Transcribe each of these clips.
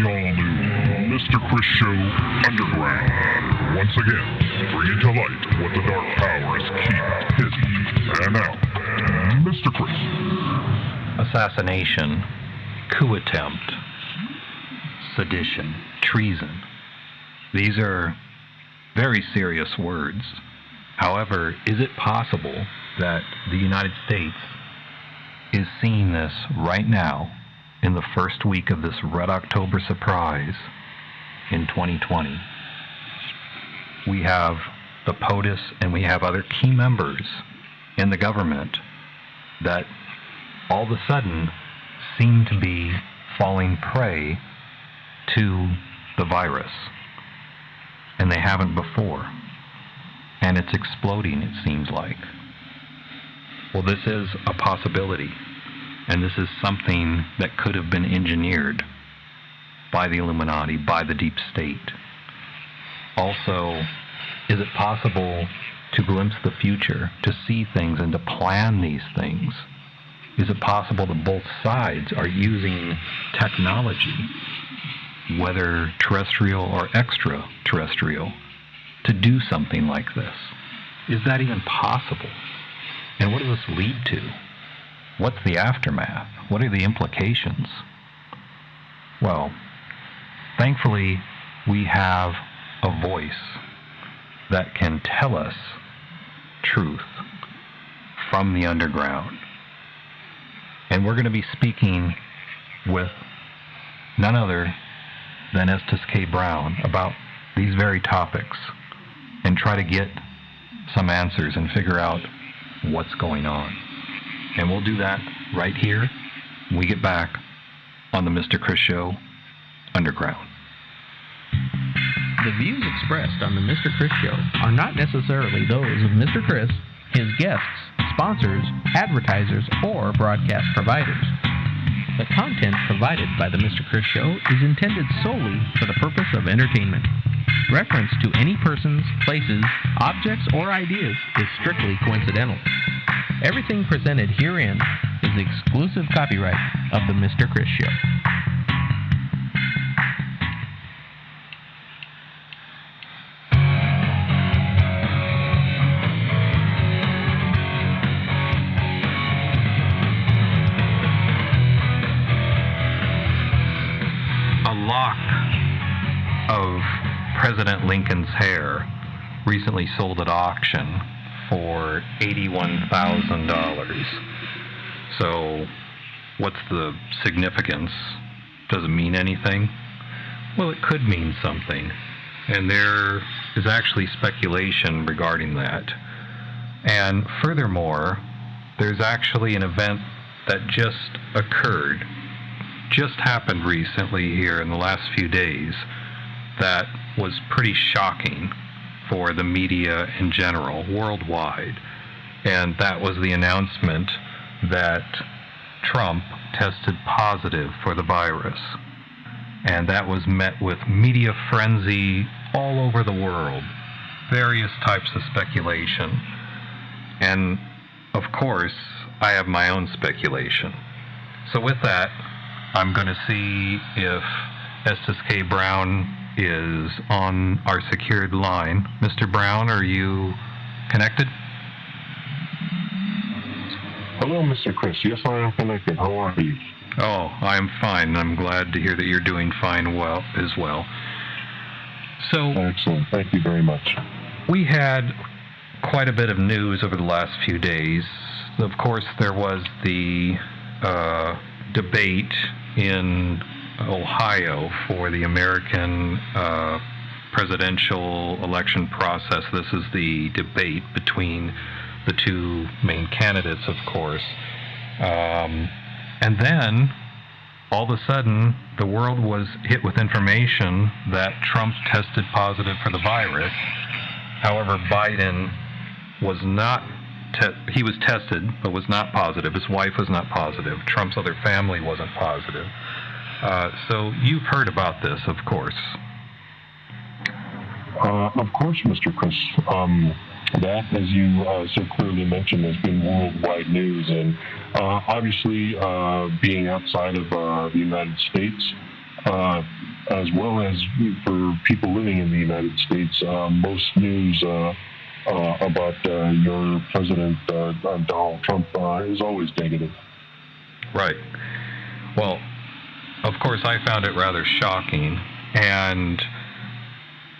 all-new Mr. Chris Show Underground. Once again, bringing to light what the dark powers keep hidden. And now, Mr. Chris. Assassination, coup attempt, sedition, treason. These are very serious words. However, is it possible that the United States is seeing this right now in the first week of this Red October surprise in 2020? We have the POTUS and we have other key members in the government that all of a sudden seem to be falling prey to the virus. And they haven't before. And it's exploding, it seems like. Well, this is a possibility. And this is something that could have been engineered by the Illuminati, by the deep state. Also, is it possible to glimpse the future, to see things and to plan these things? Is it possible that both sides are using technology, whether terrestrial or extraterrestrial, to do something like this? Is that even possible? And what does this lead to? What's the aftermath? What are the implications? Well, thankfully, we have a voice that can tell us truth from the underground. And we're going to be speaking with none other than Estas K. Brown about these very topics and try to get some answers and figure out what's going on. And we'll do that right here when we get back on the Mr. Chris Show Underground. The views expressed on the Mr. Chris Show are not necessarily those of Mr. Chris, his guests, sponsors, advertisers, or broadcast providers. The content provided by the Mr. Chris Show is intended solely for the purpose of entertainment. Reference to any persons, places, objects, or ideas is strictly coincidental. Everything presented herein is the exclusive copyright of the Mr. Chris Show. A lock of President Lincoln's hair recently sold at auction for $81,000. So, what's the significance? Does it mean anything? Well, it could mean something. And there is actually speculation regarding that. And furthermore, there's actually an event that just occurred, just happened recently here in the last few days, that was pretty shocking for the media in general, worldwide. And that was the announcement that Trump tested positive for the virus. And that was met with media frenzy all over the world, various types of speculation. And of course, I have my own speculation. So with that, I'm going to see if Estas K. Brown is on our secured line. Mr. Brown, are you connected? Hello, Mr. Chris. Yes, I am connected. How are you? Oh, I'm fine. I'm glad to hear that you're doing fine as well. So, Excellent. Thank you very much. we had quite a bit of news over the last few days. Of course, there was the debate in Ohio for the American presidential election process. This is the debate between the two main candidates, of course. And then, all of a sudden, the world was hit with information that Trump tested positive for the virus. However, Biden was not, he was tested, but was not positive. His wife was not positive. Trump's other family wasn't positive. So you've heard about this, of course. Of course, Mr. Chris. That, as you so clearly mentioned, has been worldwide news. And obviously, being outside of the United States, as well as for people living in the United States. Most news about your president, Donald Trump, is always negative. Right. Well, of course, I found it rather shocking, and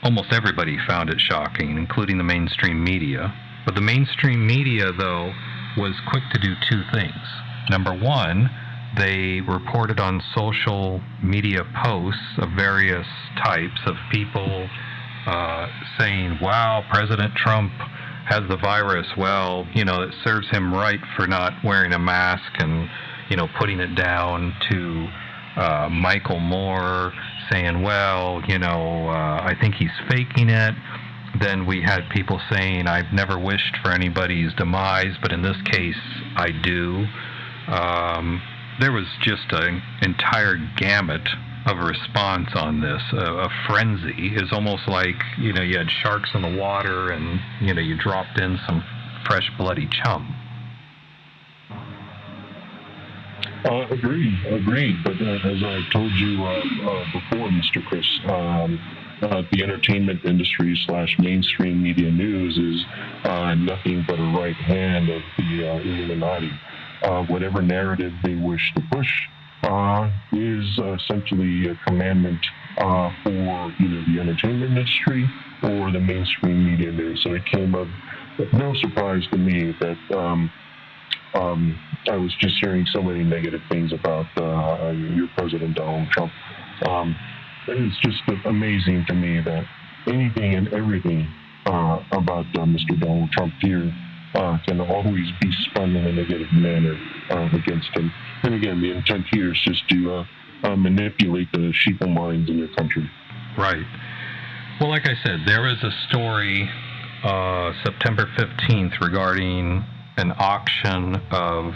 almost everybody found it shocking, including the mainstream media. But the mainstream media, though, was quick to do two things. Number one, they reported on social media posts of various types of people saying, wow, President Trump has the virus. Well, it serves him right for not wearing a mask, and, putting it down to Michael Moore saying, well, I think he's faking it. Then we had people saying, I've never wished for anybody's demise, but in this case, I do. There was just an entire gamut of a response on this, a frenzy. It's almost like, you had sharks in the water and, you dropped in some fresh bloody chum. Agreed. But as I told you before, Mr. Chris, the entertainment industry / mainstream media news is nothing but a right hand of the Illuminati. Whatever narrative they wish to push is essentially a commandment for either the entertainment industry or the mainstream media news. So it came of no surprise to me that I was just hearing so many negative things about your president, Donald Trump. It's just amazing to me that anything and everything about Mr. Donald Trump here can always be spun in a negative manner against him. And again, the intent here is just to manipulate the sheeple minds in your country. Right. Well, like I said, there was a story September 15th regarding an auction of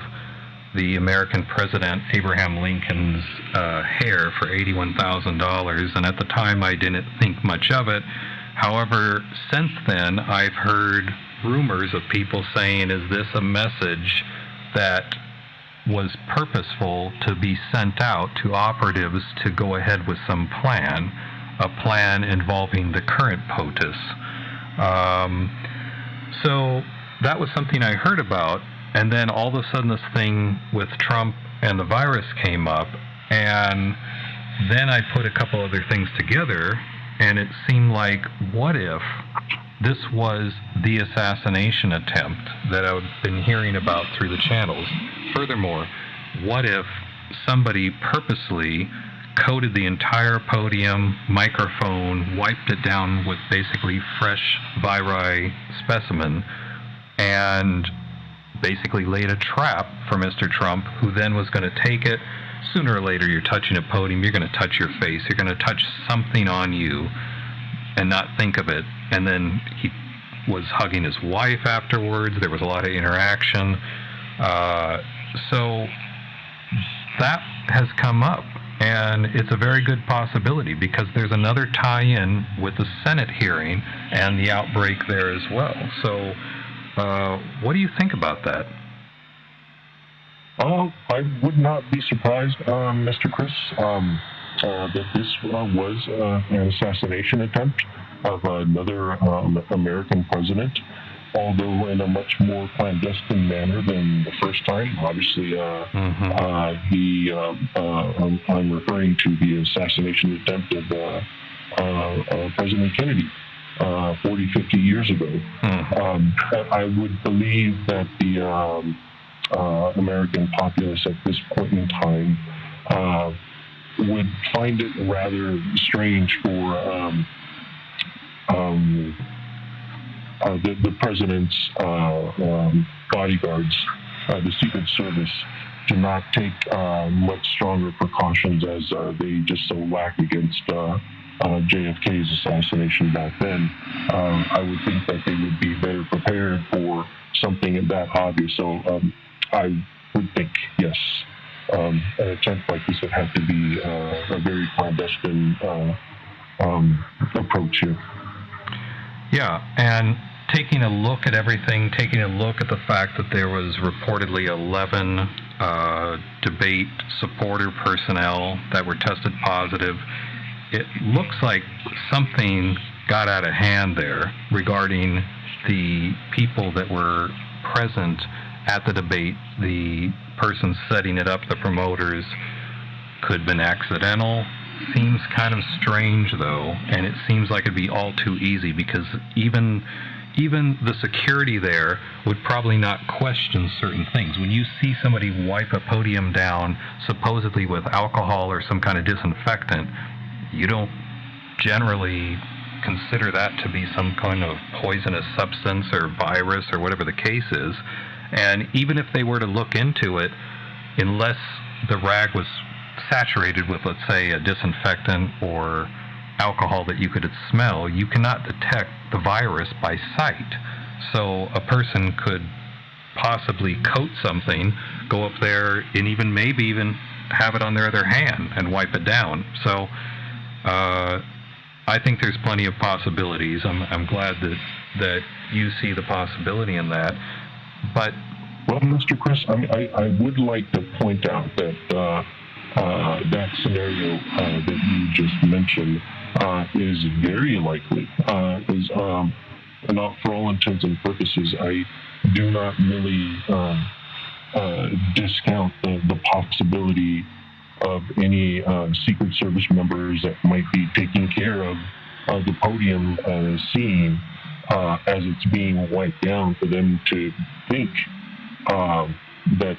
the American president Abraham Lincoln's hair for $81,000, and at the time I didn't think much of it. However, since then I've heard rumors of people saying, is this a message that was purposeful to be sent out to operatives to go ahead with some plan, a plan involving the current POTUS? So that was something I heard about, and then all of a sudden this thing with Trump and the virus came up, and then I put a couple other things together, and it seemed like, what if this was the assassination attempt that I've been hearing about through the channels? Furthermore, what if somebody purposely coated the entire podium, microphone, wiped it down with basically fresh viri specimen, and basically laid a trap for Mr. Trump, who then was going to take it. Sooner or later, you're touching a podium, you're going to touch your face, you're going to touch something on you and not think of it. And then he was hugging his wife afterwards. There was a lot of interaction. So that has come up, and it's a very good possibility because there's another tie-in with the Senate hearing and the outbreak there as well. So what do you think about that? I would not be surprised, Mr. Chris, that this was an assassination attempt of another American president, although in a much more clandestine manner than the first time. Obviously, I'm referring to the assassination attempt of President Kennedy 40, 50 years ago. I would believe that the American populace at this point in time would find it rather strange for the president's bodyguards, the Secret Service, to not take much stronger precautions as they just so lack against JFK's assassination back then. I would think that they would be better prepared for something that obvious. So I would think, yes, an attempt like this would have to be a very clandestine approach here. Yeah, and taking a look at everything, taking a look at the fact that there was reportedly 11 debate supporter personnel that were tested positive, it looks like something got out of hand there regarding the people that were present at the debate. The person setting it up, the promoters, could have been accidental. Seems kind of strange, though, and it seems like it'd be all too easy, because even the security there would probably not question certain things. When you see somebody wipe a podium down supposedly with alcohol or some kind of disinfectant, you don't generally consider that to be some kind of poisonous substance or virus or whatever the case is. And even if they were to look into it, unless the rag was saturated with, let's say, a disinfectant or alcohol that you could smell, you cannot detect the virus by sight. So a person could possibly coat something, go up there, and maybe even have it on their other hand and wipe it down. So I think there's plenty of possibilities. I'm glad that you see the possibility in that. But well, Mr. Chris, I would like to point out that that scenario that you just mentioned is very likely. Not for all intents and purposes, I do not really discount the possibility of any Secret Service members that might be taking care of the podium scene as it's being wiped down, for them to think that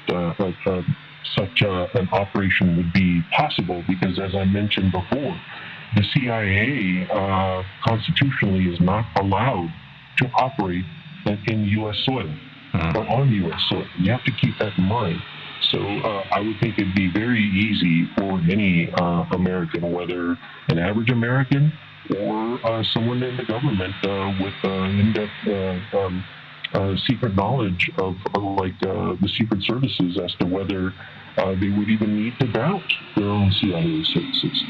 such an operation would be possible, because, as I mentioned before, the CIA constitutionally is not allowed to operate in U.S. soil or on U.S. soil. You have to keep that in mind. So I would think it'd be very easy for any American, whether an average American or someone in the government with in-depth secret knowledge of the Secret Services, as to whether they would even need to doubt their own CIA services.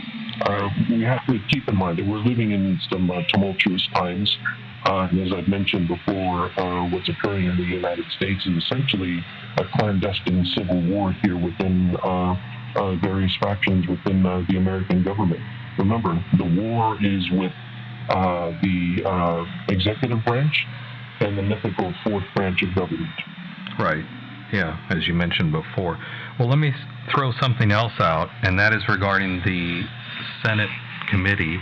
We have to keep in mind that we're living in some tumultuous times. And as I've mentioned before, what's occurring in the United States is essentially a clandestine civil war here within various factions within the American government. Remember, the war is with the executive branch and the mythical fourth branch of government. Right. Yeah, as you mentioned before. Well, let me throw something else out, and that is regarding the Senate committee.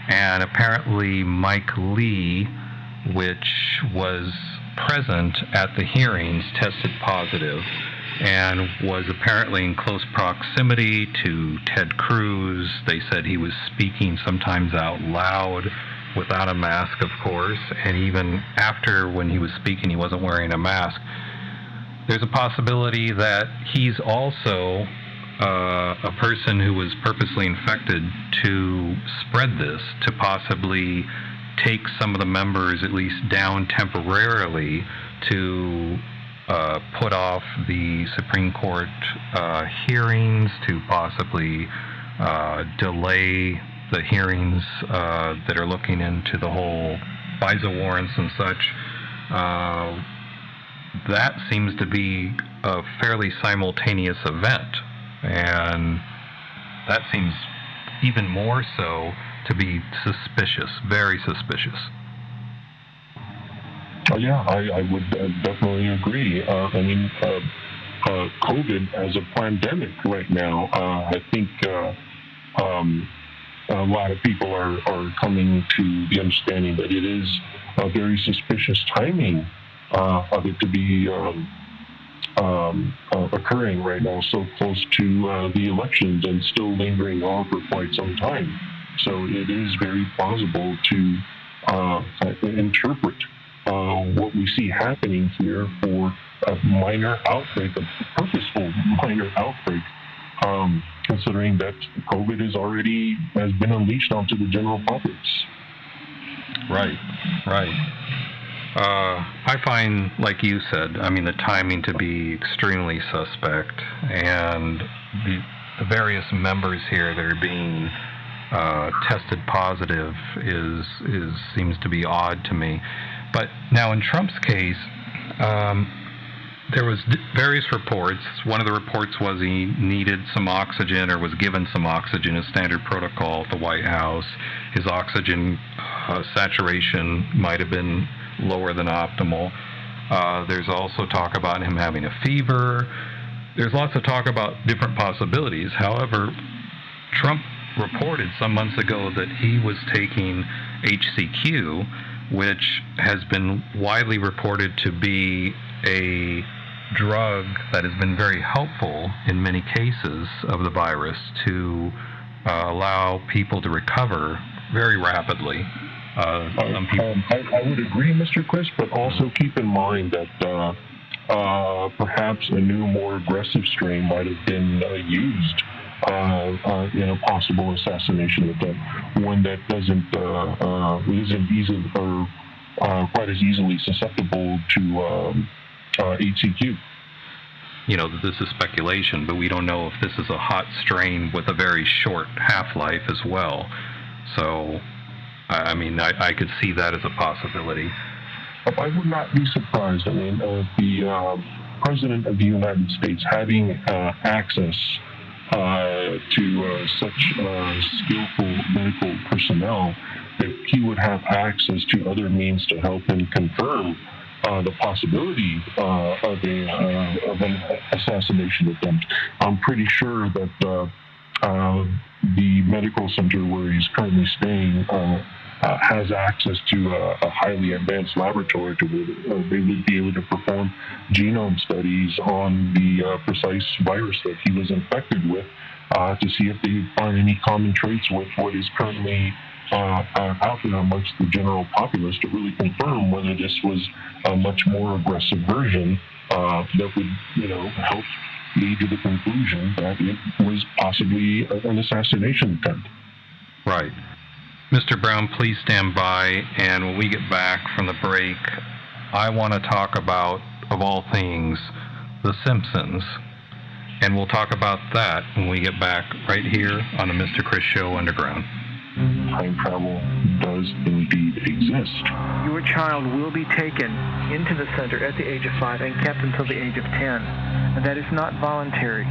And apparently Mike Lee, which was present at the hearings, tested positive and was apparently in close proximity to Ted Cruz. They said he was speaking sometimes out loud without a mask, of course, and even after, when he was speaking, he wasn't wearing a mask. There's a possibility that he's also a person who was purposely infected to spread this, to possibly take some of the members at least down temporarily to put off the Supreme Court hearings, to possibly delay the hearings that are looking into the whole FISA warrants and such. That seems to be a fairly simultaneous event, and that seems even more so to be suspicious, very suspicious. Yeah, I would definitely agree. COVID as a pandemic right now, I think a lot of people are coming to the understanding that it is a very suspicious timing of it to be occurring right now, so close to the elections and still lingering on for quite some time. So it is very plausible to interpret what we see happening here for a minor outbreak, a purposeful minor outbreak, considering that COVID has been unleashed onto the general populace. Right. I find, like you said, the timing to be extremely suspect, and the various members here that are being tested positive seems to be odd to me. But now in Trump's case, There was various reports. One of the reports was he needed some oxygen or was given some oxygen as standard protocol at the White House. His oxygen saturation might have been lower than optimal. There's also talk about him having a fever. There's lots of talk about different possibilities. However, Trump reported some months ago that he was taking HCQ, which has been widely reported to be a drug that has been very helpful in many cases of the virus to allow people to recover very rapidly. I would agree, Mr. Chris, but also keep in mind that perhaps a new, more aggressive strain might have been used in a possible assassination attempt, one that isn't easy or quite as easily susceptible to HCQ. You know, this is speculation, but we don't know if this is a hot strain with a very short half-life as well. So, I mean, I could see that as a possibility. I would not be surprised. I mean, the President of the United States having access to such skillful medical personnel, that he would have access to other means to help him confirm the possibility of an assassination attempt. I'm pretty sure that the medical center where he's currently staying has access to a highly advanced laboratory to where they would be able to perform genome studies on the precise virus that he was infected with to see if they find any common traits with what is currently out there amongst the general populace to really confirm whether this was a much more aggressive version that would, help lead to the conclusion that it was possibly an assassination attempt. Right. Mr. Brown, please stand by, and when we get back from the break, I want to talk about, of all things, The Simpsons. And we'll talk about that when we get back right here on the Mr. Chris Show Underground. Time travel does indeed exist. Your child will be taken into the center at the age of 5 and kept until the age of 10. And that is not voluntary.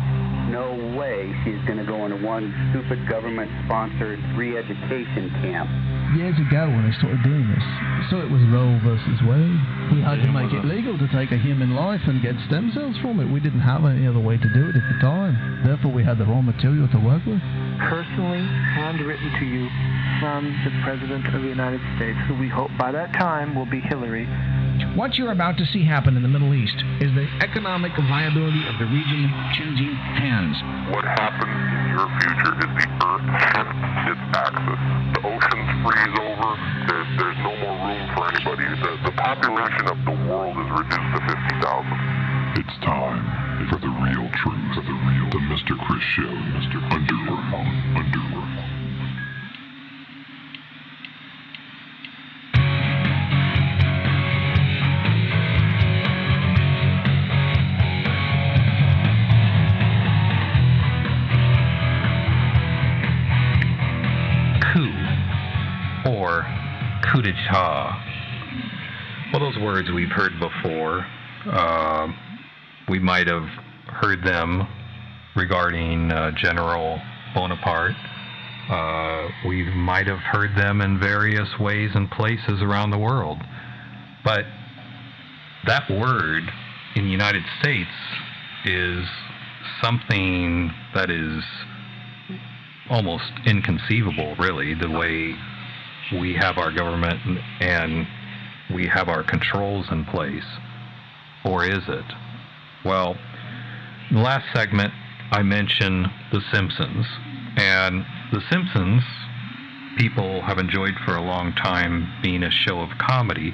No way she's going to go into one stupid government-sponsored re-education camp. Years ago when they started doing this, so it was Roe versus Wade. We had to make it legal to take a human life and get stem cells from it. We didn't have any other way to do it at the time. Therefore, we had the raw material to work with. Personally handwritten to you from the President of the United States, who we hope by that time will be Hillary. What you're about to see happen in the Middle East is the economic viability of the region changing hands. What happens in your future is the Earth shifts its axis. The oceans freeze over. There's no more room for anybody. The population of the world is reduced to 50,000. It's time for the real truth, the Mr. Chris Show, Mr. Underground. Or coup d'etat. Well, those words we've heard before. We might have heard them regarding General Bonaparte. We might have heard them in various ways and places around the world. But that word in the United States is something that is almost inconceivable, really, the way we have our government and we have our controls in place. Or is it? Well, in the last segment, I mentioned The Simpsons. And The Simpsons, people have enjoyed for a long time being a show of comedy.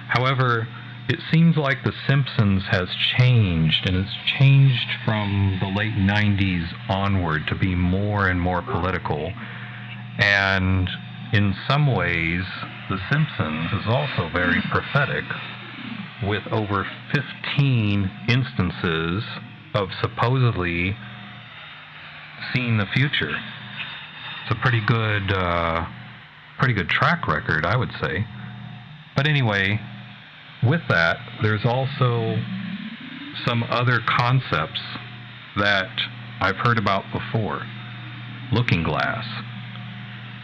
However, it seems like The Simpsons has changed, and it's changed from the late 90s onward to be more and more political. And in some ways, The Simpsons is also very prophetic, with over 15 instances of supposedly seeing the future. It's a pretty good track record, I would say. But anyway, with that, there's also some other concepts that I've heard about before. Looking glass.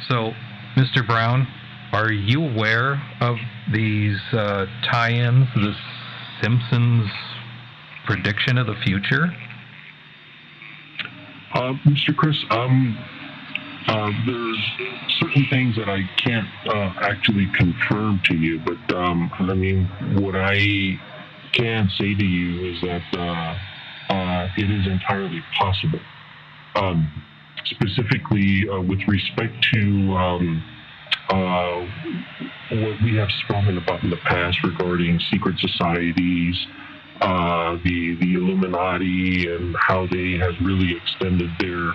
So, Mr. Brown, are you aware of these tie-ins, the Simpsons prediction of the future? Mr. Chris, there's certain things that I can't actually confirm to you, but I mean, what I can say to you is that it is entirely possible. Specifically with respect to what we have spoken about in the past regarding secret societies, the Illuminati, and how they have really extended their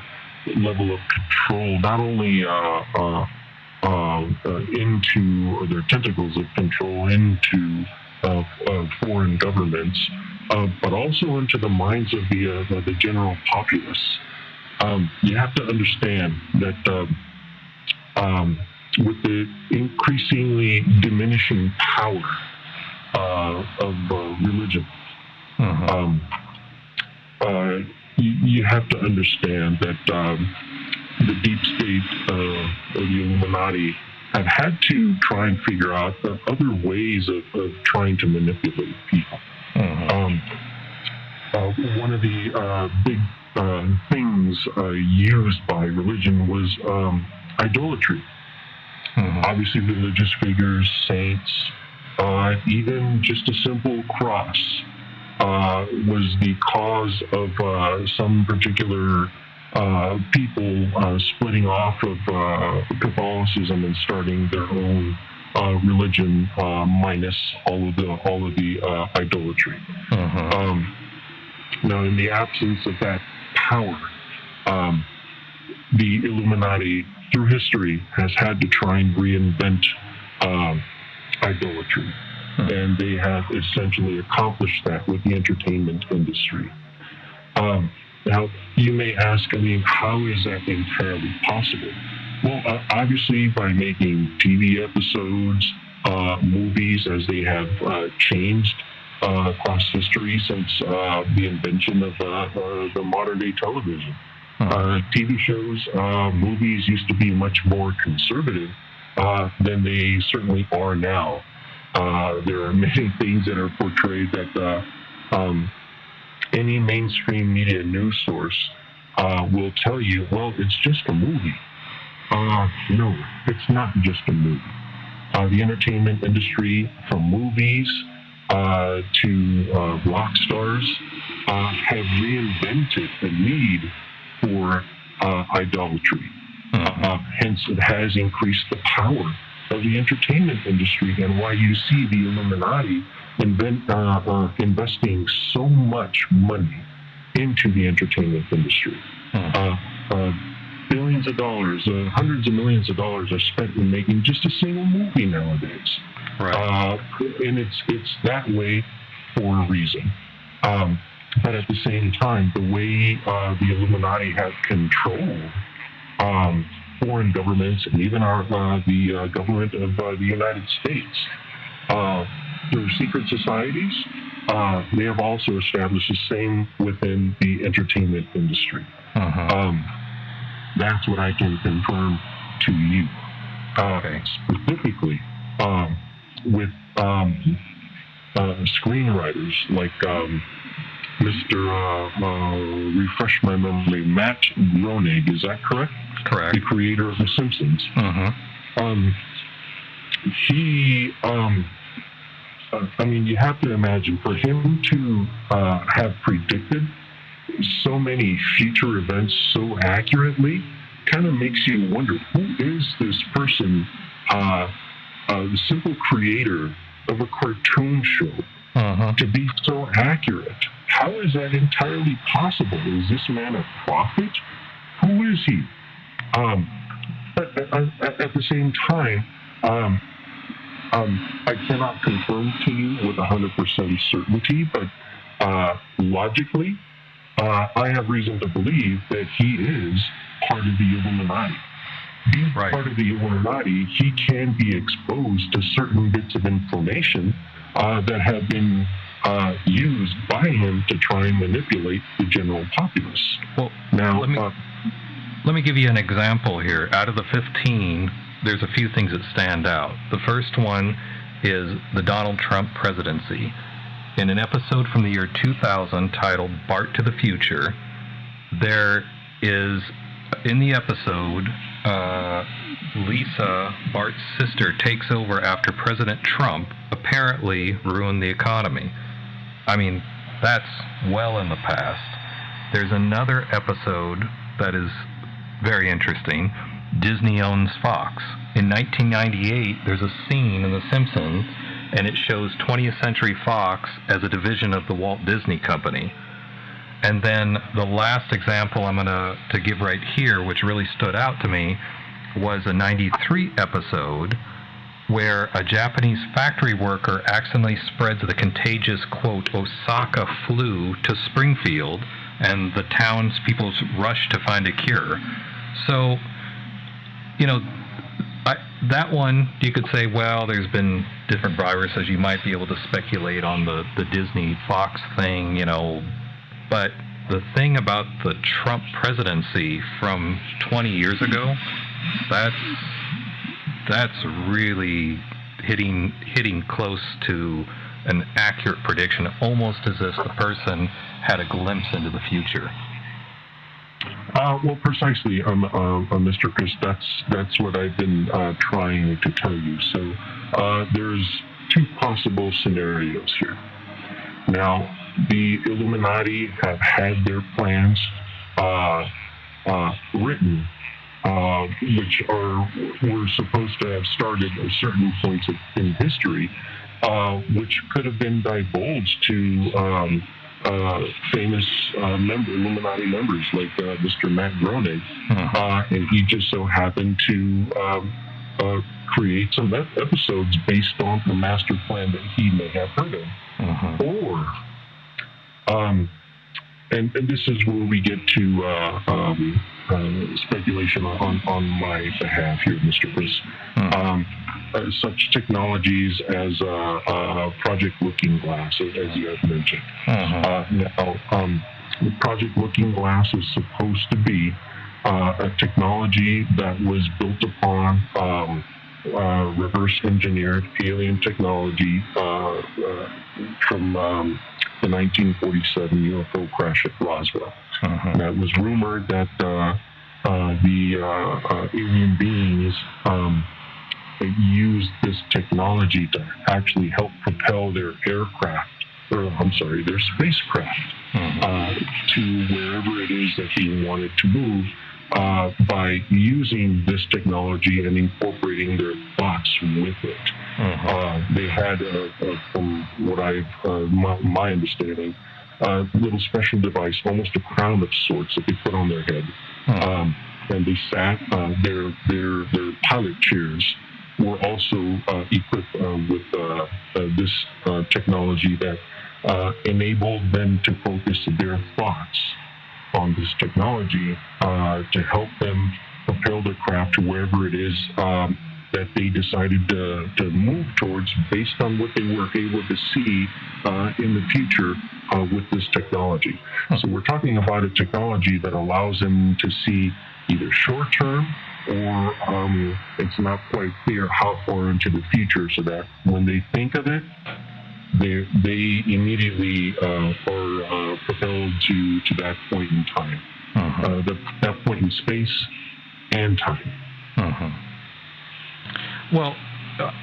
level of control, not only into, or their tentacles of control into foreign governments, but also into the minds of the general populace. You have to understand that with the increasingly diminishing power of religion, you have to understand that the deep state or the Illuminati have had to try and figure out other ways of trying to manipulate people. One of the big things used by religion was idolatry. Obviously, religious figures, saints, even just a simple cross was the cause of some particular people splitting off of Catholicism and starting their own religion, minus all of the idolatry. Now, in the absence of that power, the Illuminati, through history, has had to try and reinvent idolatry. And they have essentially accomplished that with the entertainment industry. Now, you may ask, I mean, how is that entirely possible? Well, obviously by making TV episodes, movies, as they have changed across history since the invention of the modern day television. TV shows, movies used to be much more conservative than they certainly are now. There are many things that are portrayed that any mainstream media news source will tell you, well, it's just a movie. No, it's not just a movie. The entertainment industry, from movies to rock stars, have reinvented the need for idolatry. Hence, it has increased the power of the entertainment industry, and why you see the Illuminati investing so much money into the entertainment industry. Billions of dollars, hundreds of millions of dollars are spent in making just a single movie nowadays. Right. And it's that way for a reason. But at the same time, the way the Illuminati have controlled foreign governments and even the government of the United States through secret societies, they have also established the same within the entertainment industry. That's what I can confirm to you. Specifically, with screenwriters like Mr. Refresh my memory, Matt Groening, is that correct? Correct. The creator of The Simpsons. He, I mean, you have to imagine, for him to have predicted so many future events so accurately kind of makes you wonder, who is this person, the simple creator of a cartoon show, to be so accurate? How is that entirely possible? Is this man a prophet? Who is he? But at the same time, I cannot confirm to you with 100% certainty, but logically, I have reason to believe that he is part of the Illuminati. Being part of the Illuminati, he can be exposed to certain bits of information that have been used by him to try and manipulate the general populace. Well, now, let me give you an example here. Out of the 15, there's a few things that stand out. The first one is the Donald Trump presidency. In an episode from the year 2000 titled Bart to the Future, there is, in the episode, Lisa, Bart's sister, takes over after President Trump apparently ruined the economy. I mean, that's well in the past. There's another episode that is very interesting. Disney owns Fox. In 1998, there's a scene in The Simpsons, and it shows 20th Century Fox as a division of the Walt Disney Company. And then the last example I'm going to give right here, which really stood out to me, was a 93 episode where a Japanese factory worker accidentally spreads the contagious, quote, Osaka flu to Springfield, and the townspeople rush to find a cure. So, you know, that one, you could say, well, there's been different viruses. You might be able to speculate on the Disney Fox thing, you know. But the thing about the Trump presidency from 20 years ago, that's really hitting close to an accurate prediction, almost as if the person had a glimpse into the future. Well, precisely, Mr. Chris. That's what I've been trying to tell you. So there's two possible scenarios here. Now, the Illuminati have had their plans written, which were supposed to have started at certain points in history, which could have been divulged to famous Illuminati members like Mr. Matt Groening, and he just so happened to create some episodes based on the master plan that he may have heard of. Or, and this is where we get to speculation on my behalf here, Mr. Chris. Such technologies as Project Looking Glass, as you have mentioned. Now, Project Looking Glass is supposed to be a technology that was built upon reverse engineered alien technology from the 1947 UFO crash at Roswell. Now, it was rumored that the alien beings used this technology to actually help propel their their spacecraft to wherever it is that he wanted to move by using this technology and incorporating their thoughts with it. They had, from what my understanding, a little special device, almost a crown of sorts that they put on their head. And they sat, their pilot chairs were also equipped with this technology that enabled them to focus their thoughts on this technology to help them propel their craft to wherever it is that they decided to move towards based on what they were able to see in the future with this technology. So we're talking about a technology that allows them to see either short-term or it's not quite clear how far into the future, so that when they think of it, they immediately are propelled to that point in time, that point in space and time. Well,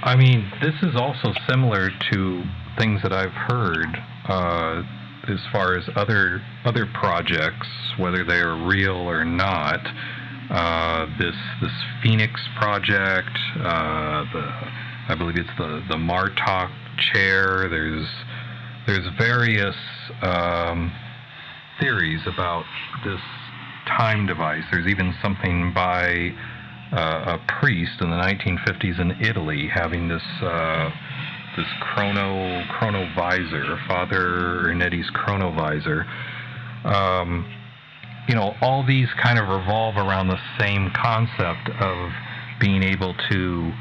I mean, this is also similar to things that I've heard as far as other projects, whether they are real or not. This Phoenix project, I believe it's the Martok chair. There's various theories about this time device. There's even something by a priest in the 1950s in Italy having this chronovisor, Father Ernetti's chronovisor. You know, all these kind of revolve around the same concept of being able to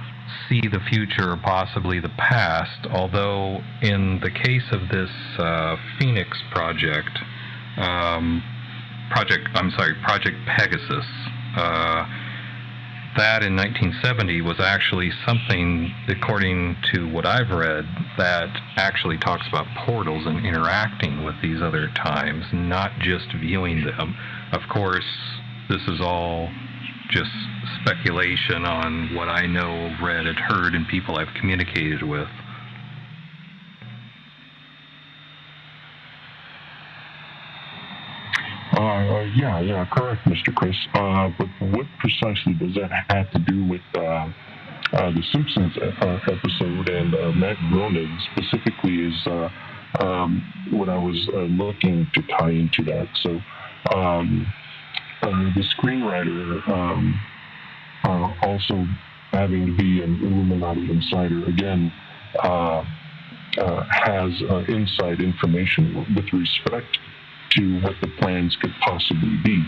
see the future or possibly the past, although in the case of this Phoenix project, Project Pegasus, that in 1970 was actually something, according to what I've read, that actually talks about portals and interacting with these other times, not just viewing them. Of course, this is all just speculation on what I know, read, and heard, and people I've communicated with. Yeah, correct, Mr. Chris. But what precisely does that have to do with the Simpsons episode and Matt Groening specifically is what I was looking to tie into that. So the screenwriter also having to be an Illuminati insider, again, has inside information with respect to what the plans could possibly be.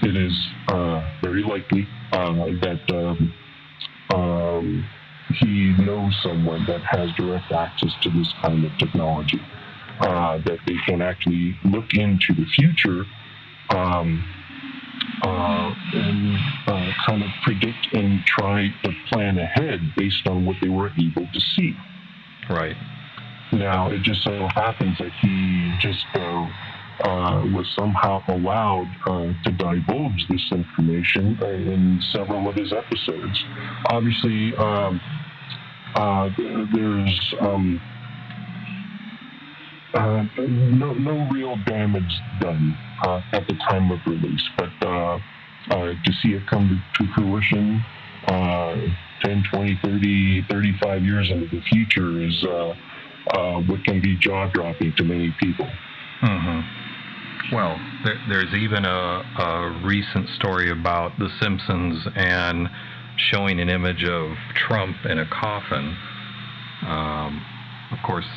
It is very likely that he knows someone that has direct access to this kind of technology, that they can actually look into the future and kind of predict and try to plan ahead based on what they were able to see. Right. Now, it just so happens that he just was somehow allowed to divulge this information in several of his episodes. Obviously, there's no real damage done at the time of release, but to see it come to fruition 10, 20, 30, 35 years into the future is what can be jaw-dropping to many people. Mm-hmm. Well, there's even a recent story about The Simpsons and showing an image of Trump in a coffin. Of course,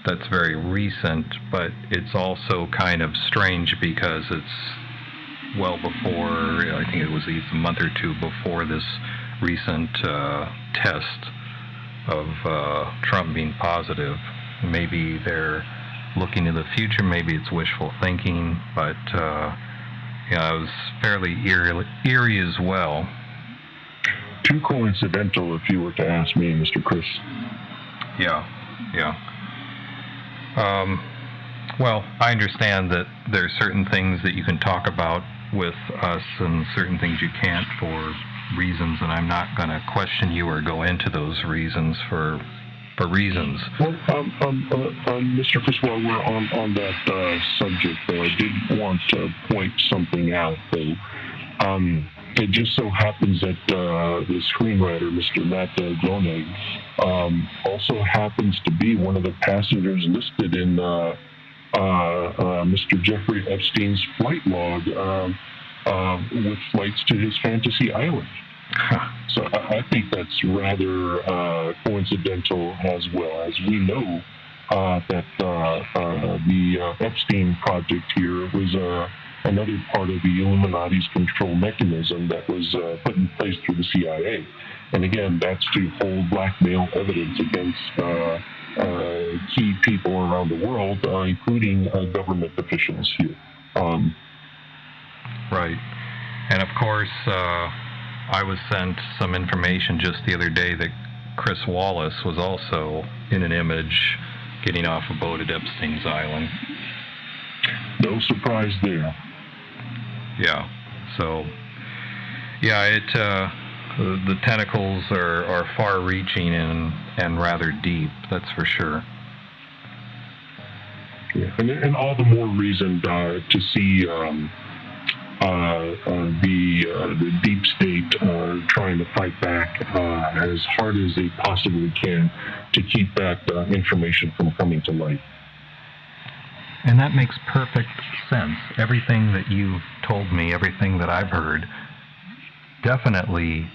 that's very recent, but it's also kind of strange because it's well before, I think it was a month or two before this recent test of Trump being positive. Maybe they're looking to the future, maybe it's wishful thinking, but it was fairly eerie as well. Too coincidental, if you were to ask me, Mr. Chris. Yeah. Well, I understand that there are certain things that you can talk about with us and certain things you can't for reasons, and I'm not going to question you or go into those reasons for reasons. Well, Mr. Chris, while we're on that subject, though, I did want to point something out, though. It just so happens that the screenwriter, Mr. Matt Groening, also happens to be one of the passengers listed in Mr. Jeffrey Epstein's flight log with flights to his fantasy island. So I think that's rather coincidental as well, as we know that the Epstein project here was another part of the Illuminati's control mechanism that was put in place through the CIA. And again, that's to hold blackmail evidence against key people around the world, including government officials here. Right. And of course, I was sent some information just the other day that Chris Wallace was also in an image getting off a boat at Epstein's Island. No surprise there. Yeah. So, yeah, the tentacles are far-reaching and rather deep. That's for sure. Yeah, and all the more reason to see the deep state trying to fight back as hard as they possibly can to keep that information from coming to light. And that makes perfect sense. Everything that you've told me, everything that I've heard, definitely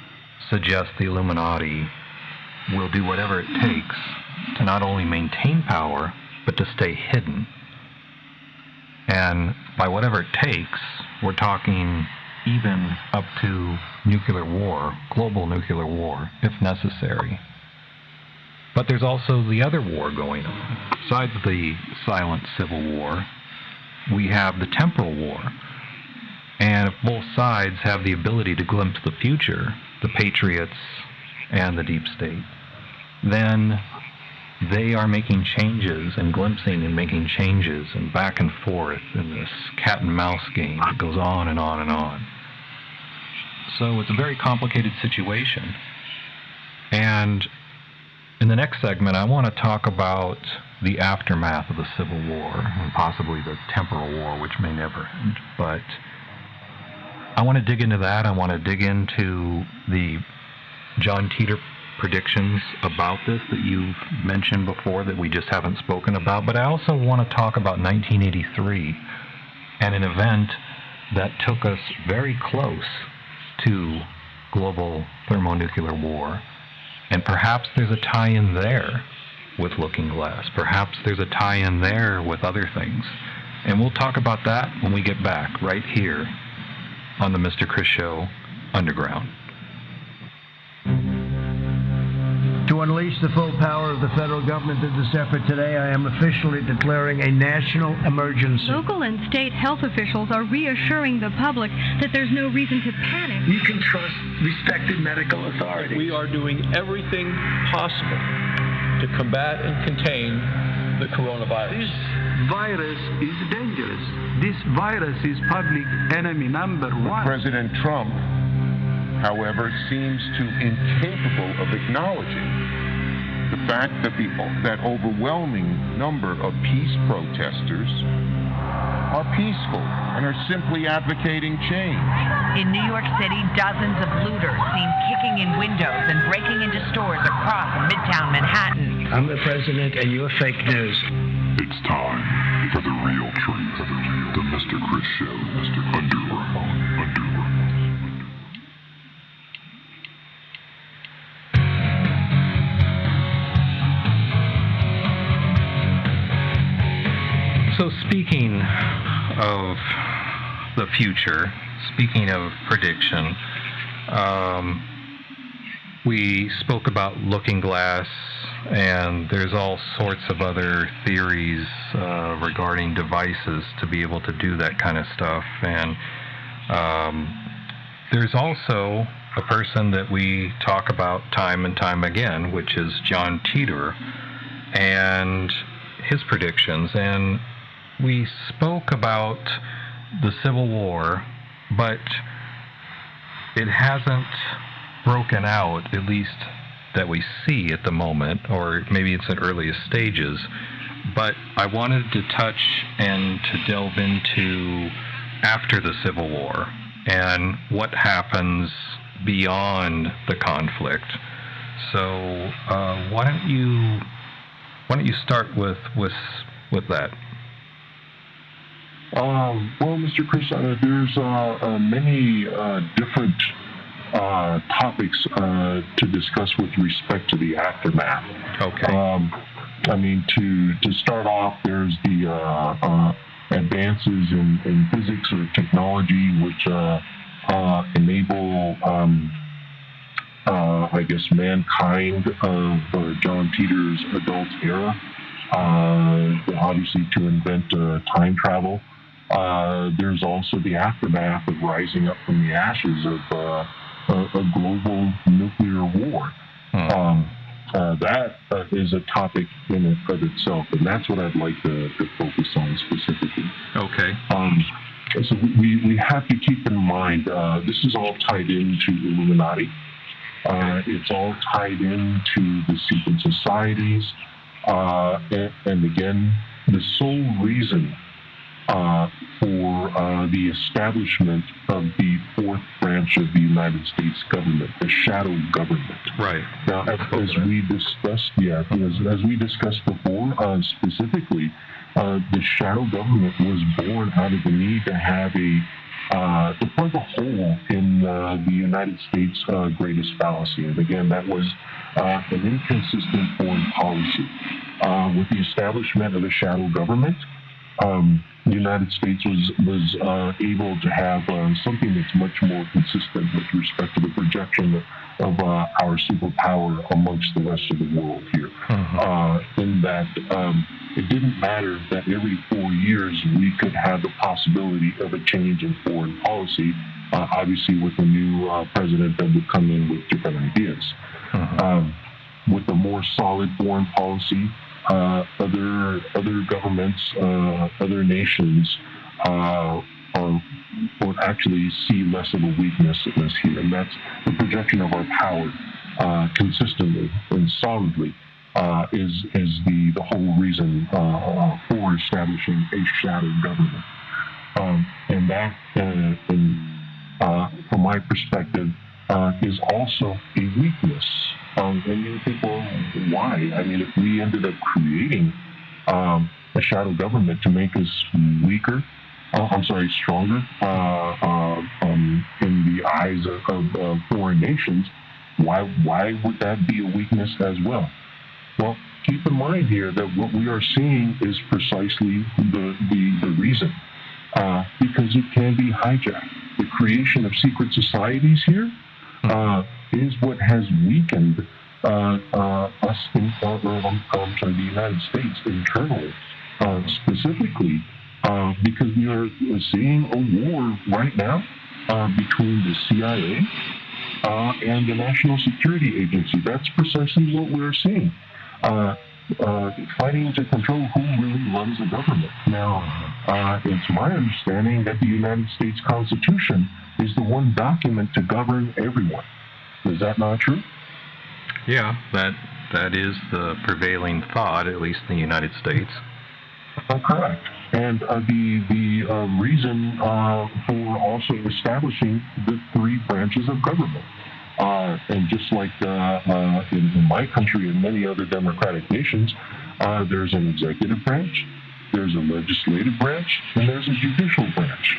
suggests the Illuminati will do whatever it takes to not only maintain power, but to stay hidden. And by whatever it takes, we're talking even up to nuclear war, global nuclear war, if necessary. But there's also the other war going on. Besides the silent civil war, we have the temporal war. And if both sides have the ability to glimpse the future, the patriots and the deep state, then they are making changes and glimpsing and making changes and back and forth in this cat and mouse game that goes on and on and on. So it's a very complicated situation. And in the next segment, I want to talk about the aftermath of the Civil War and possibly the temporal war, which may never end. But I want to dig into that. I want to dig into the John Titor predictions about this that you've mentioned before that we just haven't spoken about. But I also want to talk about 1983 and an event that took us very close to global thermonuclear war. And perhaps there's a tie-in there with Looking Glass. Perhaps there's a tie-in there with other things. And we'll talk about that when we get back, right here on the Mr. Chris Show Underground. To unleash the full power of the federal government in this effort today, I am officially declaring a national emergency. Local and state health officials are reassuring the public that there's no reason to panic. You can trust respected medical authorities. We are doing everything possible to combat and contain the coronavirus. This virus is dangerous. This virus is public enemy number one. President Trump, however, seems too incapable of acknowledging the fact that that overwhelming number of peace protesters are peaceful and are simply advocating change. In New York City, dozens of looters seen kicking in windows and breaking into stores across Midtown Manhattan. I'm the president and you're fake news. It's time for the real truth. The Mr. Chris Show, Mr. Underground. So speaking of the future, speaking of prediction, we spoke about Looking Glass, and there's all sorts of other theories regarding devices to be able to do that kind of stuff. And there's also a person that we talk about time and time again, which is John Titor and his predictions. And we spoke about the Civil War, but it hasn't broken out, at least that we see at the moment, or maybe it's in earliest stages. But I wanted to touch and to delve into after the Civil War and what happens beyond the conflict. So why don't you start with that? Well, Mr. Chris, there's many different topics to discuss with respect to the aftermath. Okay. I mean, to start off, there's the advances in physics or technology, which enable, I guess, mankind of John Titor's adult era, obviously to invent time travel. There's also the aftermath of rising up from the ashes of a global nuclear war. That is a topic in and of itself, and that's what I'd like to focus on specifically. Okay. So we have to keep in mind, this is all tied into Illuminati. It's all tied into the secret societies. And again, the sole reason for the establishment of the fourth branch of the United States government, the shadow government. Right. Now, as we discussed, as we discussed before, specifically, the shadow government was born out of the need to have to plug a hole in the United States' greatest fallacy. And again, that was an inconsistent foreign policy. With the establishment of the shadow government, the United States was able to have something that's much more consistent with respect to the projection of our superpower amongst the rest of the world here. In that it didn't matter that every 4 years we could have the possibility of a change in foreign policy, obviously with a new president that would come in with different ideas. With a more solid foreign policy, other governments, other nations will actually see less of a weakness in us here, and that's the projection of our power consistently and solidly is the whole reason for establishing a shadow government, and that, from my perspective, is also a weakness. And you think, well, why? I mean, if we ended up creating a shadow government to make us weaker, stronger in the eyes of foreign nations, why would that be a weakness as well? Well, keep in mind here that what we are seeing is precisely the reason, because it can be hijacked. The creation of secret societies here is what has weakened us in the United States internally, specifically because we are seeing a war right now between the CIA and the National Security Agency. That's precisely what we're seeing. Fighting to control who really runs the government. Now, it's my understanding that the United States Constitution is the one document to govern everyone. Is that not true? Yeah, that is the prevailing thought, at least in the United States. Correct. And the reason for also establishing the 3 branches of government. And just like in my country and many other democratic nations, there's an executive branch, there's a legislative branch, and there's a judicial branch.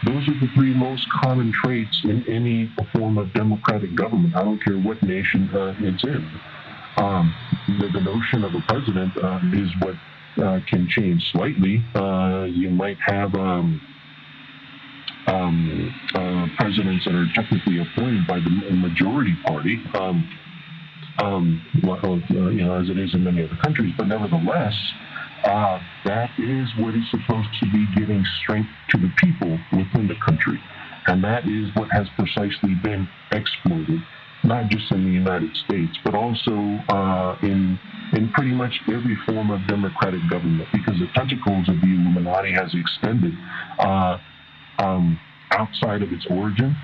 Those are the 3 most common traits in any form of democratic government. I don't care what nation it's in. The notion of a president is what can change slightly. You might have presidents that are technically appointed by the majority party, as it is in many other countries, but nevertheless, that is what is supposed to be giving strength to the people within the country. And that is what has precisely been exploited, not just in the United States, but also in pretty much every form of democratic government, because the tentacles of the Illuminati has extended outside of its origin,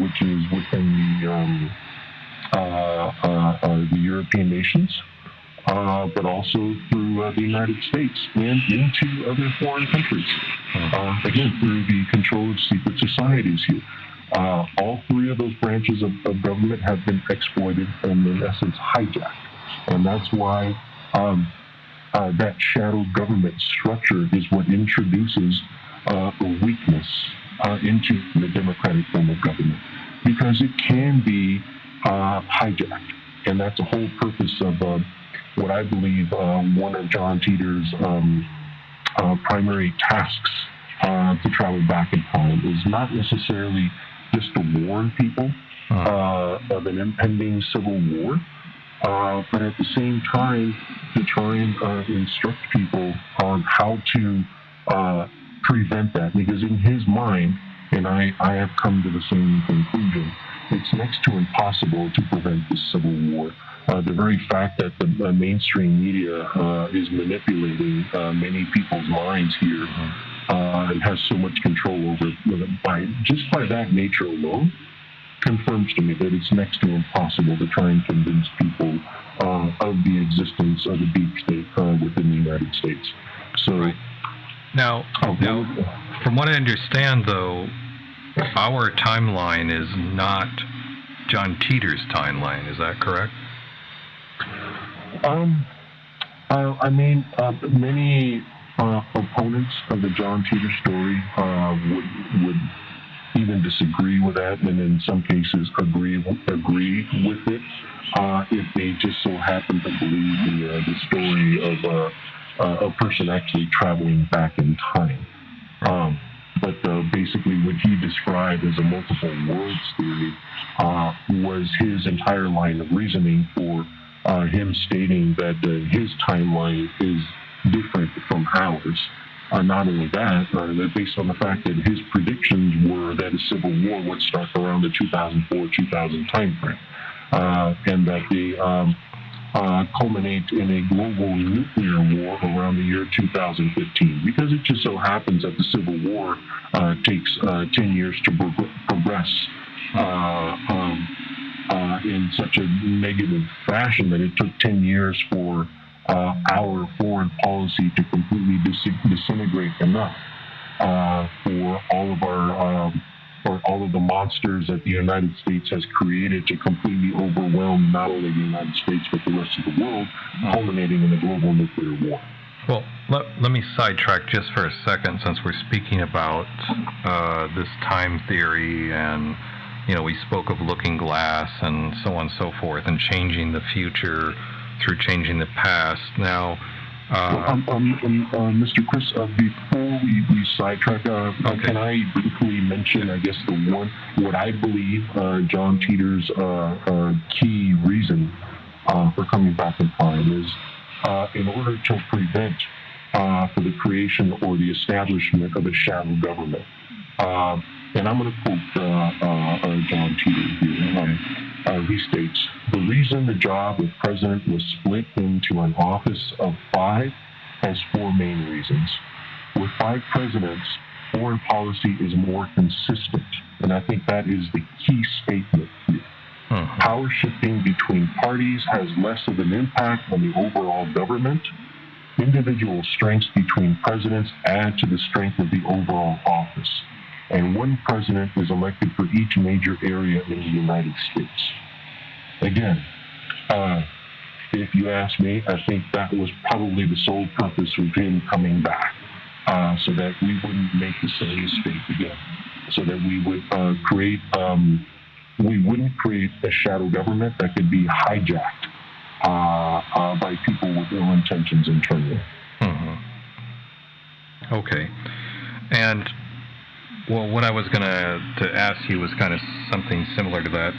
which is within the European nations, but also through the United States and into other foreign countries. Again, through the control of secret societies here. All 3 of those branches of government have been exploited and, in essence, hijacked. And that's why that shadow government structure is what introduces a weakness into the democratic form of government, because it can be hijacked. And that's the whole purpose of what I believe one of John Teeter's primary tasks to travel back in time is not necessarily just to warn people of an impending civil war, but at the same time to try and instruct people on how to prevent that, because in his mind, and I have come to the same conclusion, it's next to impossible to prevent this civil war. The very fact that the mainstream media is manipulating many people's minds here and has so much control over it by that nature alone confirms to me that it's next to impossible to try and convince people of the existence of the deep state within the United States. So, right. Now, from what I understand, though, our timeline is not John Teeter's timeline. Is that correct? Many opponents of the John Teeter story would even disagree with that, and in some cases agree with it, if they just so happen to believe the story a person actually traveling back in time. But basically what he described as a multiple worlds theory was his entire line of reasoning for him stating that his timeline is different from ours. Not only that, based on the fact that his predictions were that a civil war would start around the 2004-2000 timeframe, and that they culminate in a global nuclear war around the year 2015, because it just so happens that the Civil War takes 10 years to progress in such a negative fashion that it took 10 years for our foreign policy to completely disintegrate enough for all of our for all of the monsters that the United States has created to completely overwhelm not only the United States but the rest of the world, culminating in a global nuclear war. Well, let me sidetrack just for a second, since we're speaking about this time theory, and we spoke of looking glass and so on and so forth, and changing the future through changing the past. Now, Mr. Chris, before we sidetrack, can I briefly mention, I guess, what I believe John Titor's key reason for coming back in time is in order to prevent for the creation or the establishment of a shadow government. And I'm going to quote John Titor here. He states, "The reason the job of president was split into an office of 5 has 4 main reasons. With 5 presidents, foreign policy is more consistent." And I think that is the key statement here. Power shifting between parties has less of an impact on the overall government. Individual strengths between presidents add to the strength of the overall office. And one president is elected for each major area in the United States. Again, if you ask me, I think that was probably the sole purpose of him coming back, so that we wouldn't make the same mistake again, so that we would we wouldn't create a shadow government that could be hijacked by people with ill intentions internally. Okay. And well, what I was going to ask you was kind of something similar to that.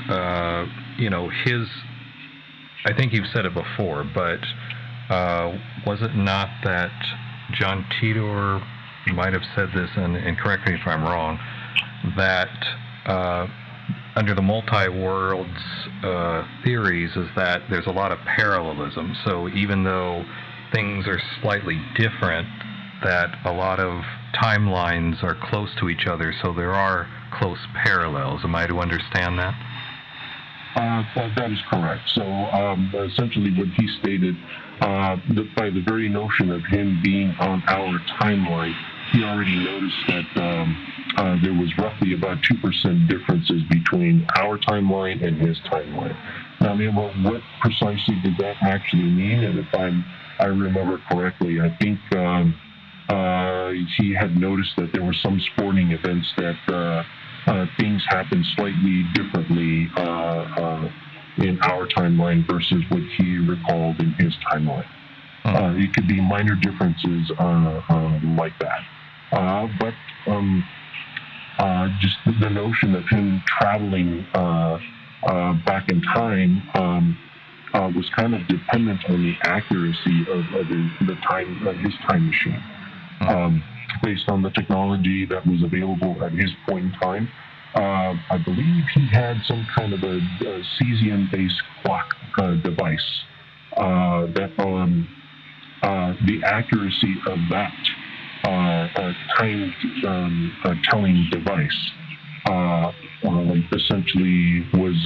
I think you've said it before, but was it not that John Titor might have said this, and correct me if I'm wrong, that under the multi-worlds theories is that there's a lot of parallelism. So even though things are slightly different, that a lot of timelines are close to each other, so there are close parallels. Am I to understand that? That is correct. So essentially what he stated, by the very notion of him being on our timeline, he already noticed that there was roughly about 2% differences between our timeline and his timeline. Now, what precisely did that actually mean? And if I remember correctly, I think he had noticed that there were some sporting events that things happened slightly differently in our timeline versus what he recalled in his timeline. It could be minor differences like that. But just the notion of him traveling back in time was kind of dependent on the accuracy of his time machine. Based on the technology that was available at his point in time, I believe he had some kind of a cesium-based clock device that the accuracy of that time telling device essentially was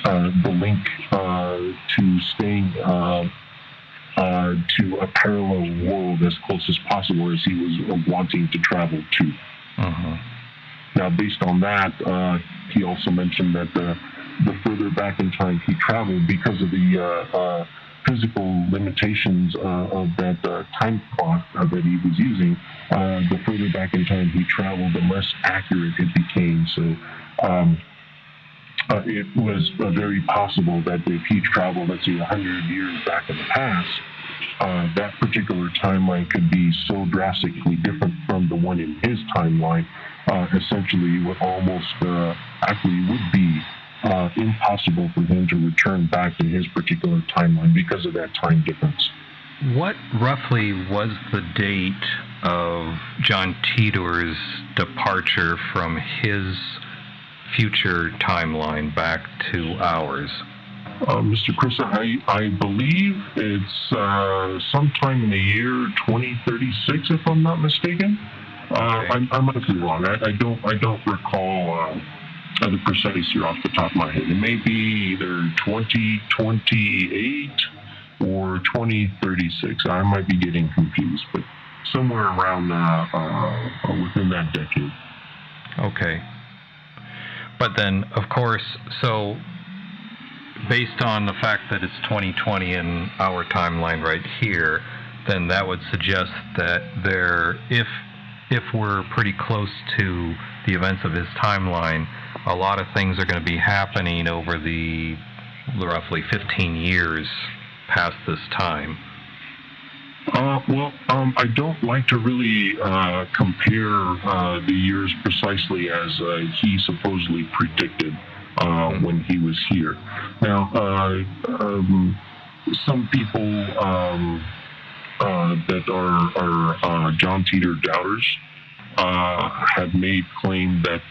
the link to staying to a parallel world as close as possible as he was wanting to travel to. Now, based on that, he also mentioned that the further back in time he traveled, because of the physical limitations of that time clock that he was using, the further back in time he traveled, the less accurate it became. So it was very possible that if he traveled, let's say, 100 years back in the past, that particular timeline could be so drastically different from the one in his timeline, essentially it would almost actually would be impossible for him to return back to his particular timeline because of that time difference. What roughly was the date of John Titor's departure from his future timeline back to ours? Mr. Chris, I believe it's sometime in the year 2036, if I'm not mistaken. Okay. I might be wrong. I don't recall the precise year off the top of my head. It may be either 2028 or 2036. I might be getting confused, but somewhere around within that decade. Okay. But then, of course, so based on the fact that it's 2020 in our timeline right here, then that would suggest that if we're pretty close to the events of his timeline, a lot of things are going to be happening over the roughly 15 years past this time. I don't like to really compare the years precisely as he supposedly predicted when he was here. Now, some people that are John Titor doubters have made claim that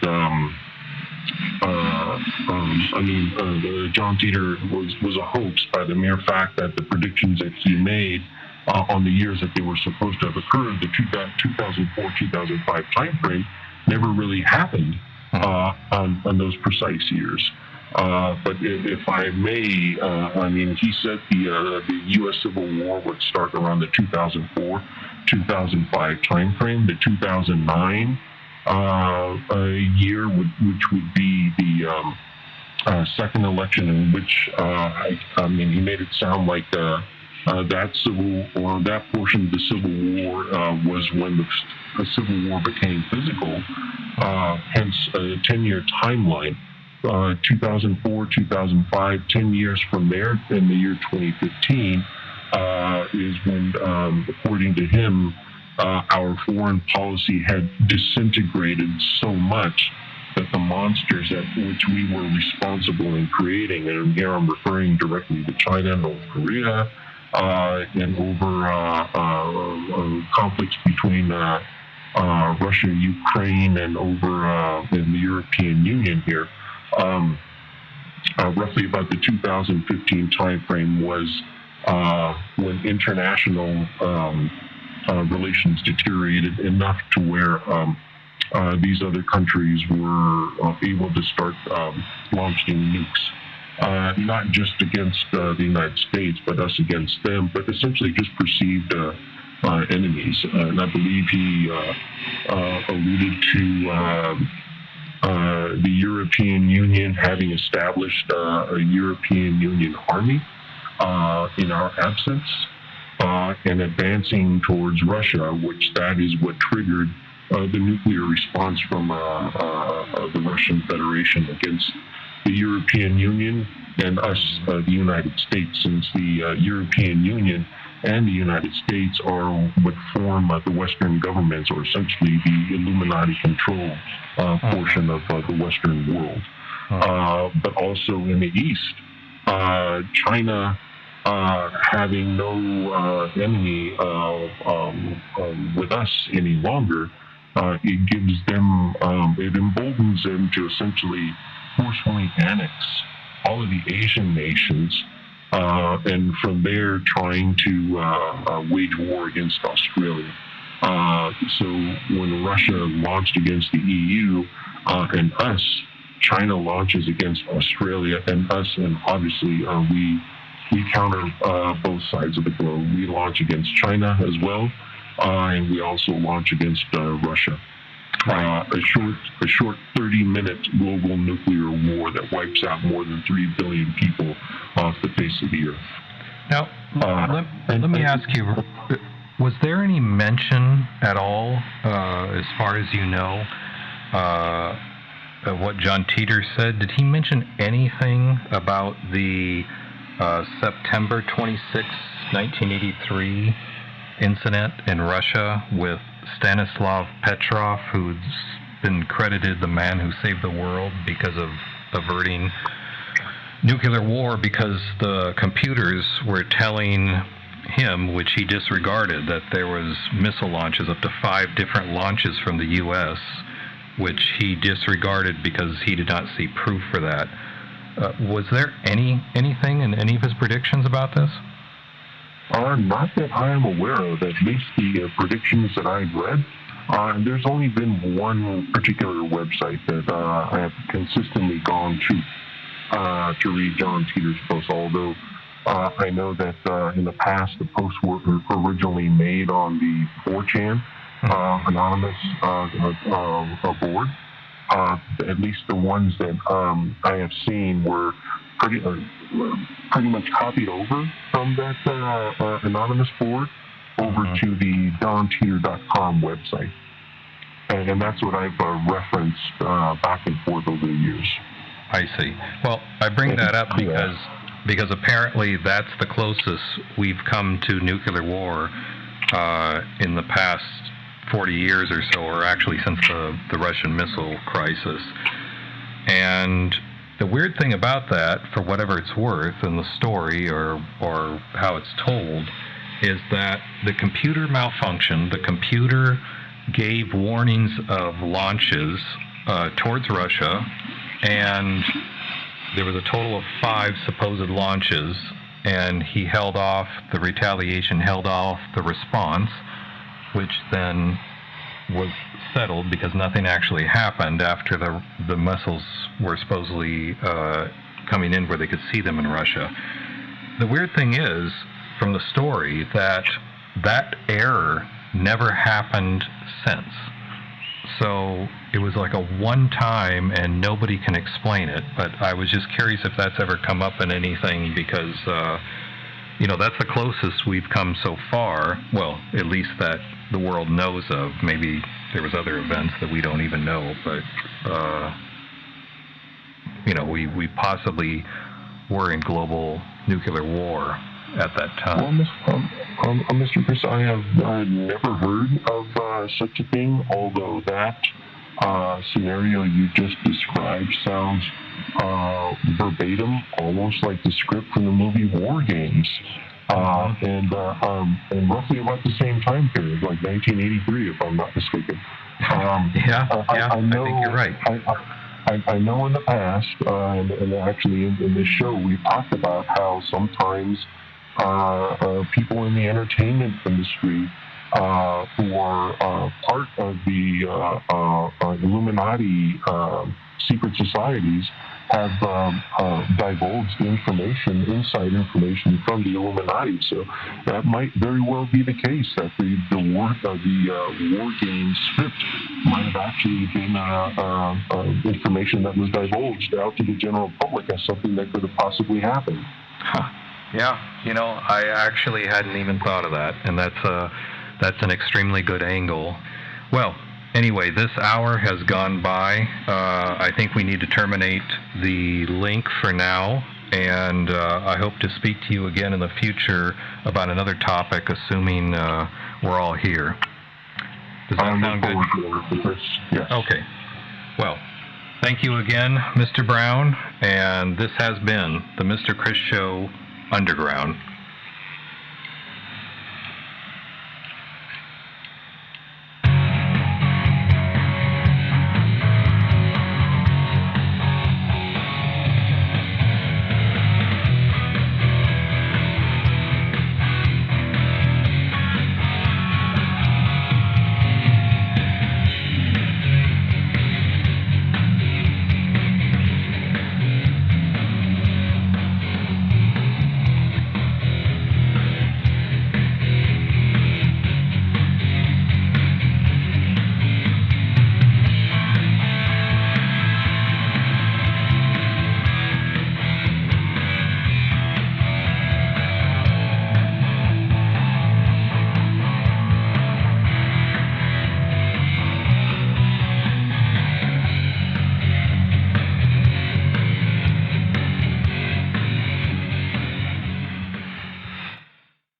John Titor was a hoax by the mere fact that the predictions that he made on the years that they were supposed to have occurred, the 2004-2005 time frame, never really happened on those precise years. But if I may, he said the U.S. Civil War would start around the 2004-2005 time frame. The 2009 year, which would be the second election in which, he made it sound like that portion of the Civil War was when the Civil War became physical, hence a 10-year timeline. 2004, 2005, 10 years from there, in the year 2015, is when, according to him, our foreign policy had disintegrated so much that the monsters at which we were responsible in creating, and here I'm referring directly to China, North Korea, and over conflicts between Russia, Ukraine, and over in the European Union here. Roughly about the 2015 timeframe was when international relations deteriorated enough to where these other countries were able to start launching nukes, not just against the United States, but us against them, but essentially just perceived enemies. And I believe he alluded to the European Union having established a European Union army in our absence, and advancing towards Russia, which that is what triggered the nuclear response from the Russian Federation against the European Union and us, the United States, since the European Union and the United States are what form the Western governments, or essentially the Illuminati control portion of the Western world. But also in the East, China having no enemy with us any longer, it gives them, it emboldens them to essentially forcefully annex all of the Asian nations, and from there trying to wage war against Australia. So when Russia launched against the EU and us, China launches against Australia and us, and obviously we counter both sides of the globe. We launch against China as well, and we also launch against Russia. A short 30-minute global nuclear war that wipes out more than 3 billion people off the face of the earth. Now, let me ask you, was there any mention at all, as far as you know, of what John Titor said? Did he mention anything about the September 26, 1983 incident in Russia with Stanislav Petrov, who's been credited the man who saved the world because of averting nuclear war, because the computers were telling him, which he disregarded, that there was missile launches, up to 5 different launches from the U.S., which he disregarded because he did not see proof for that. Was there anything in any of his predictions about this? Not that I am aware of, at least the predictions that I've read. There's only been one particular website that I have consistently gone to read John Titor's posts, although I know that in the past the posts were originally made on the 4chan anonymous board. At least the ones that I have seen were pretty much copied over from that anonymous board over to the DonTitor.com website. And that's what I've referenced back and forth over the years. I see. Well, I bring that up because apparently that's the closest we've come to nuclear war in the past 40 years or so, or actually since the Russian missile crisis. And the weird thing about that, for whatever it's worth in the story or how it's told, is that the computer malfunctioned. The computer gave warnings of launches towards Russia, and there was a total of 5 supposed launches, and he held off the retaliation, held off the response, which then was settled because nothing actually happened after the missiles were supposedly coming in where they could see them in Russia. The weird thing is, from the story, that error never happened since. So it was like a one-time, and nobody can explain it. But I was just curious if that's ever come up in anything, because that's the closest we've come so far. Well, at least that the world knows of. Maybe there was other events that we don't even know, but we possibly were in global nuclear war at that time. Well, Mr. Chris, I have never heard of such a thing, although that scenario you just described sounds verbatim, almost like the script from the movie War Games. And roughly about the same time period, like 1983, if I'm not mistaken. I think you're right. I know in the past, and actually in this show, we've talked about how sometimes people in the entertainment industry who are part of the Illuminati secret societies have divulged inside information from the Illuminati. So that might very well be the case, that the War Games script might have actually been information that was divulged out to the general public as something that could have possibly happened. Yeah, I actually hadn't even thought of that, and that's an extremely good angle. Well, anyway, this hour has gone by. I think we need to terminate the link for now, and I hope to speak to you again in the future about another topic, assuming we're all here. Does that sound good? Yes. Okay. Well, thank you again, Mr. Brown, and this has been the Mr. Chris Show Underground.